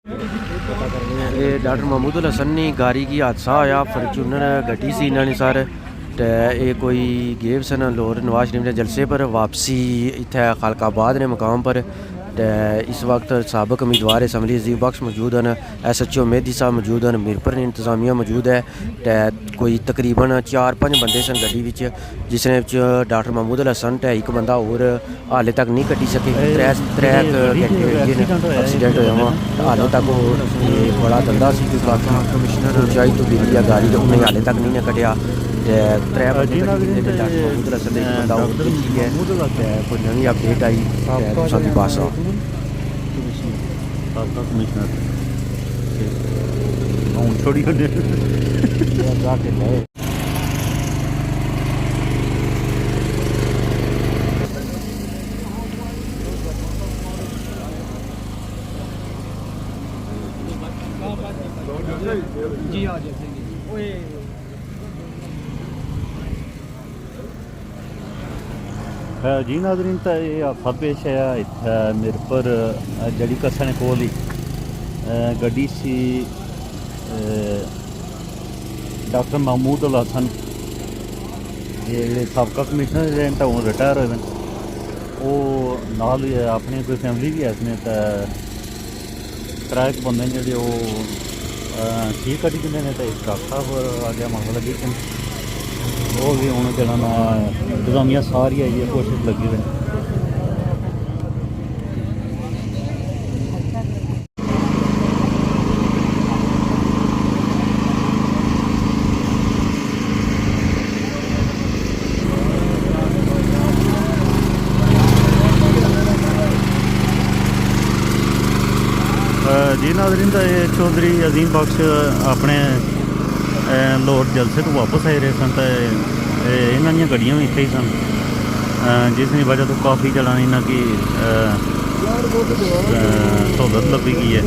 ये डॉक्टर महमूदुल हसन की गाड़ी की हादसा होया फॉर्चूनर गड्डी सी इन्होंने सर तो ये कोई गेव सन लाहौर नवाज शरीफ के जलसे पर वापसी इत्थे खालकाबाद ने मुकाम पर तो इस वक्त सबक उम्मीदवार असम्बली अजीम बख्श मौजूद हैं SHO मेहदी साहब मौजूद हैं मीरपुर इंतजामिया मौजूद है तो कोई तकरीबन 4-5 बंदे सन गड्डी विच जिसने डॉक्टर महमूदुल हसन तो एक बंदा और हाले तक नहीं कट्टी सके त्रै घंटे एक्सीडेंट होया हुआ हाले तक ये बड़ा धंधा सी काफी कमिश्नर ऊंचाई तो बिजली गाड़ी तो उन्हें हाले तक नहीं कटिया त्रै बंदे डॉक्टर महमूदुल हसन एक बंदा और है कोई नवी अपडेट आई तुसां दी पास कमिश्नर छोड़ी जी आ जाएंगे जी नाज़रीन तो ये हादसा पेश आया इत्थे मीरपुर जड़ी कसने कोल ही गड्डी सी डॉक्टर महमूदुल हसन ये सबका कमिश्नर रेजिडेंट हूँ रिटायर होए वो नाल अपनी कोई फैमिली भी है इसमें तो त्रैक बंदे जेह्ड़े ठीक कड्ढी दिंदे ने तो इक डॉक्टर साहब आ गया मसला लगी वो भी हूँ चला इंतजामिया सारी आई कोशिश लगी हुई जी नाज़रीन तो ये चौधरी अजीम बख्श अपने लाहौर जलसे तो वापस आए रहे सन तो इन्हों दी गड्डियां भी इत्थे ही सन जिसकी वजह तो काफ़ी चलान इन्हों की सहूलत लभी गई है